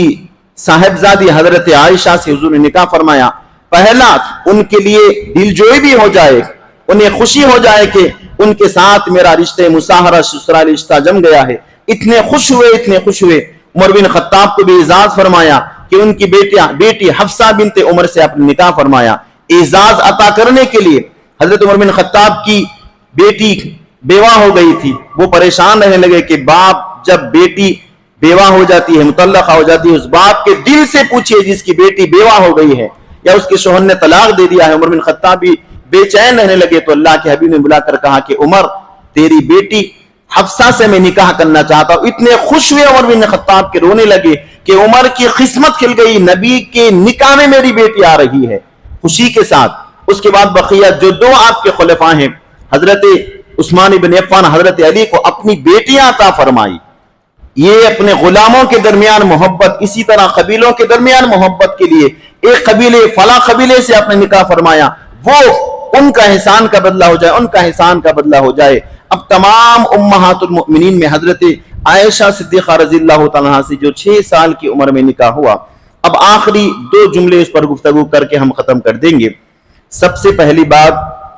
صاحبزادی حضرت عائشہ سے حضور نے نکاح فرمایا۔ پہلا ان کے لیے دلجوئی بھی ہو جائے، انہیں خوشی ہو جائے کہ ان کے ساتھ میرا رشتہ مساہرہ سسرالی رشتہ جم گیا ہے۔ اتنے خوش ہوئے عمر بن خطاب کو بھی اعزاز فرمایا کہ ان کی بیٹی حفصہ بنت عمر سے اپنے نکاح فرمایا۔ اعزاز عطا کرنے کے لیے حضرت عمر بن خطاب کی بیٹی بیوہ ہو گئی تھی، وہ پریشان رہنے لگے کہ باپ جب بیٹی بیوہ ہو جاتی ہے، مطلقہ ہو جاتی ہے، اس باپ کے دل سے پوچھئے جس کی بیٹی بیوہ ہو گئی ہے یا اس کے شوہر نے طلاق دے دیا ہے۔ عمر بن خطاب بھی بے چین رہنے لگے تو اللہ کے حبیب نے بلا کر کہا کہ عمر تیری بیٹی حفصہ سے میں نکاح کرنا چاہتا ہوں۔ اتنے خوش ہوئے عمر بن خطاب کے رونے لگے کہ عمر کی قسمت کھل گئی، نبی کے نکاح میں میری بیٹی آ رہی ہے، خوشی کے ساتھ۔ اس کے بعد بقیہ جو دو آپ کے خلفاء ہیں، حضرت عثمان بن عفان، حضرت علی کو اپنی بیٹیاں عطا فرمائی۔ یہ اپنے غلاموں کے درمیان محبت، اسی طرح قبیلوں کے درمیان محبت کے لیے ایک قبیلے فلاں قبیلے سے آپ نے نکاح فرمایا، وہ ان کا احسان کا بدلہ ہو جائے، ان کا احسان کا بدلہ ہو جائے۔ اب تمام امہات المؤمنین میں حضرت عائشہ صدیقہ رضی اللہ تعالیٰ عنہا سے جو 6 سال کی عمر میں نکاح ہوا، اب آخری 2 جملے اس پر گفتگو کر کے ہم ختم کر دیں گے۔ سب سے پہلی بات،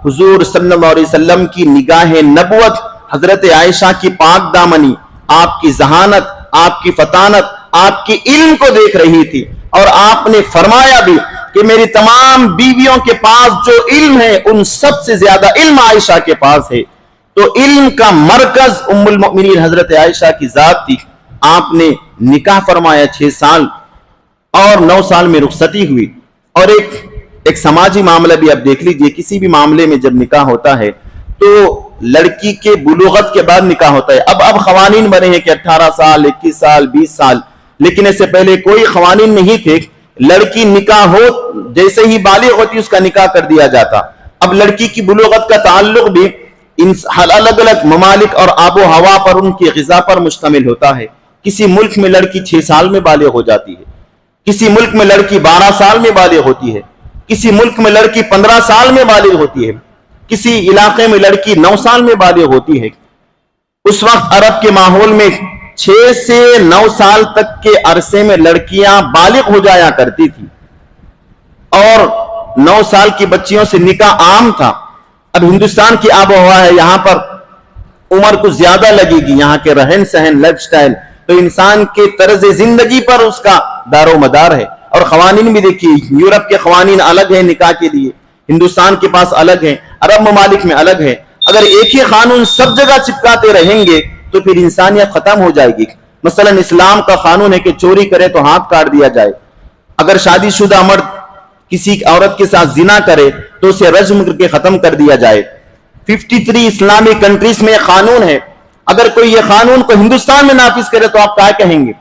حضور صلی اللہ علیہ وسلم کی نگاہ نبوت حضرت عائشہ کی پاک دامنی، آپ کی ذہانت، آپ کی فطانت، آپ کے علم کو دیکھ رہی تھی، اور آپ نے فرمایا بھی کہ میری تمام بیویوں کے پاس جو علم ہے ان سب سے زیادہ علم عائشہ کے پاس ہے۔ تو علم کا مرکز ام المؤمنین حضرت عائشہ کی ذات تھی۔ آپ نے نکاح فرمایا 6 سال اور 9 سال میں رخصتی ہوئی۔ اور ایک سماجی معاملہ بھی آپ دیکھ لیجئے، کسی بھی معاملے میں جب نکاح ہوتا ہے تو لڑکی کے بلوغت کے بعد نکاح ہوتا ہے۔ اب قوانین بنے ہیں کہ 18 سال، 21 سال، 20 سال، لیکن اس سے پہلے کوئی قوانین نہیں تھے۔ لڑکی نکاح ہو جیسے ہی بالغ ہوتی اس کا نکاح کر دیا جاتا۔ اب لڑکی کی بلوغت کا تعلق بھی الگ الگ ممالک اور آب و ہوا پر، ان کی غذا پر مشتمل ہوتا ہے۔ کسی ملک میں لڑکی 6 سال میں بالغ ہو جاتی ہے، کسی ملک میں لڑکی 12 سال میں بالغ ہوتی ہے، کسی ملک میں لڑکی 15 سال میں بالغ ہوتی ہے، کسی علاقے میں لڑکی 9 سال میں بالغ ہوتی ہے۔ اس وقت عرب کے ماحول میں 6 سے 9 سال تک کے عرصے میں لڑکیاں بالغ ہو جایا کرتی تھی، اور 9 سال کی بچیوں سے نکاح عام تھا۔ اب ہندوستان کی آب و ہوا ہے، یہاں پر عمر کو زیادہ لگے گی، یہاں کے رہن سہن، لائف سٹائل، تو انسان کے طرز زندگی پر اس کا دار و مدار ہے۔ اور قوانین بھی دیکھیے، یورپ کے قوانین الگ ہیں نکاح کے لیے، ہندوستان کے پاس الگ ہیں، عرب ممالک میں الگ ہے۔ اگر ایک ہی قانون سب جگہ چپکاتے رہیں گے تو پھر انسانیت ختم ہو جائے گی۔ مثلا اسلام کا قانون ہے کہ چوری کرے تو ہاتھ کاٹ دیا جائے، اگر شادی شدہ مرد کسی عورت کے ساتھ زنا کرے تو اسے رجم کر کے ختم کر دیا جائے۔ 53 اسلامی کنٹریز میں یہ قانون ہے۔ اگر کوئی یہ قانون کو ہندوستان میں نافذ کرے تو آپ کیا کہیں گے؟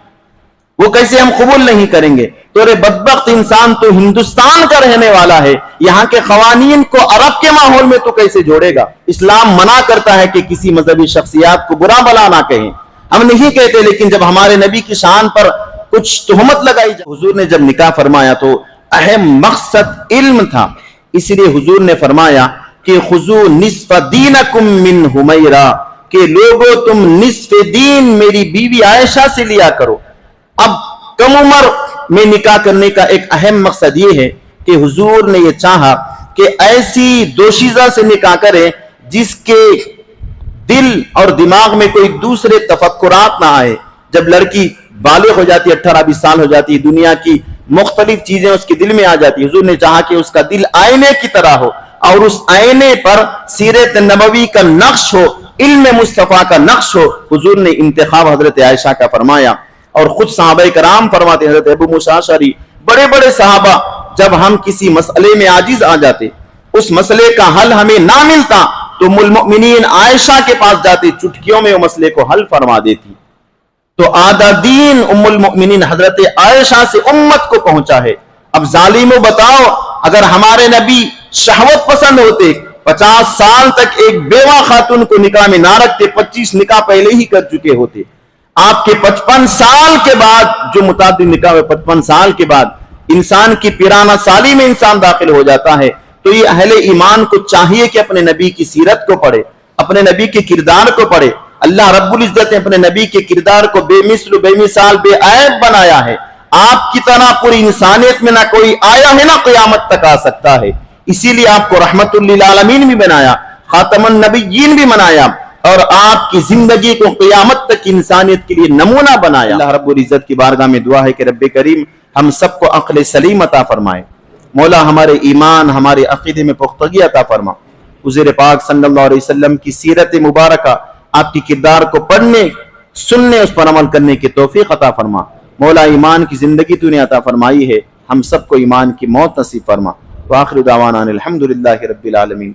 وہ کیسے ہم قبول نہیں کریں گے؟ تو ارے بدبخت انسان تو ہندوستان کا رہنے والا ہے، یہاں کے قوانین کو عرب کے ماحول میں تو کیسے جوڑے گا؟ اسلام منع کرتا ہے کہ کسی مذہبی شخصیات کو برا بلا نہ کہیں، ہم نہیں کہتے، لیکن جب ہمارے نبی کی شان پر کچھ تہمت لگائی جائے۔ حضور نے جب نکاح فرمایا تو اہم مقصد علم تھا، اس لیے حضور نے فرمایا کہ خذو نصف دینکم من حمیرہ، کہ لوگو تم نصف دین میری بیوی عائشہ سے لیا کرو۔ اب کم عمر میں نکاح کرنے کا ایک اہم مقصد یہ ہے کہ حضور نے یہ چاہا کہ ایسی دوشیزہ سے نکاح کریں جس کے دل اور دماغ میں کوئی دوسرے تفکرات نہ آئے۔ جب لڑکی بالغ ہو جاتی ہے، 18-20 سال ہو جاتی ہے، دنیا کی مختلف چیزیں اس کے دل میں آ جاتی ہے، حضور نے چاہا کہ اس کا دل آئینے کی طرح ہو، اور اس آئینے پر سیرت نبوی کا نقش ہو، علم مصطفیٰ کا نقش ہو۔ حضور نے انتخاب حضرت عائشہ کا فرمایا، اور خود صحابہ کرام فرماتے، حضرت ابو موسیٰ اشعری، بڑے بڑے صحابہ، جب ہم کسی مسئلے میں عاجز آ جاتے، اس مسئلے کا حل ہمیں نہ ملتا تو ام المؤمنین عائشہ کے پاس جاتے، چٹکیوں میں وہ مسئلے کو حل فرما دیتی۔ تو آدھا دین ام المؤمنین حضرت عائشہ سے امت کو پہنچا ہے۔ اب ظالموں بتاؤ، اگر ہمارے نبی شہوت پسند ہوتے، 50 سال تک ایک بیوہ خاتون کو نکاح میں نہ رکھتے، 25 نکاح پہلے ہی کر چکے ہوتے۔ آپ کے 55 سال کے بعد جو متعدد نکاح ہے، 55 سال کے بعد انسان کی پیرانہ سالی میں انسان داخل ہو جاتا ہے۔ تو یہ اہل ایمان کو چاہیے کہ اپنے نبی کی سیرت کو پڑھے، اپنے نبی کے کردار کو پڑھے۔ اللہ رب العزت نے اپنے نبی کے کردار کو بے مثل بے مثال بے عیب بنایا ہے۔ آپ کی طرح پوری انسانیت میں نہ کوئی آیا ہے، نہ قیامت تک آ سکتا ہے۔ اسی لیے آپ کو رحمت للعالمین بھی بنایا، خاتم النبیین بھی بنایا، اور آپ کی زندگی کو قیامت تک انسانیت کے لیے نمونہ بنایا۔ اللہ رب العزت کی بارگاہ میں دعا ہے کہ رب کریم ہم سب کو عقل سلیم عطا فرمائے۔ مولا ہمارے ایمان، ہمارے عقیدے میں پختگی عطا فرما۔ حضور پاک صلی اللہ علیہ وسلم کی سیرت مبارکہ، آپ کی کردار کو پڑھنے، سننے، اس پر عمل کرنے کی توفیق عطا فرما۔ مولا ایمان کی زندگی تو نے عطا فرمائی ہے، ہم سب کو ایمان کی موت نصیب فرما۔ وآخر دعوانا الحمدللہ رب العالمین۔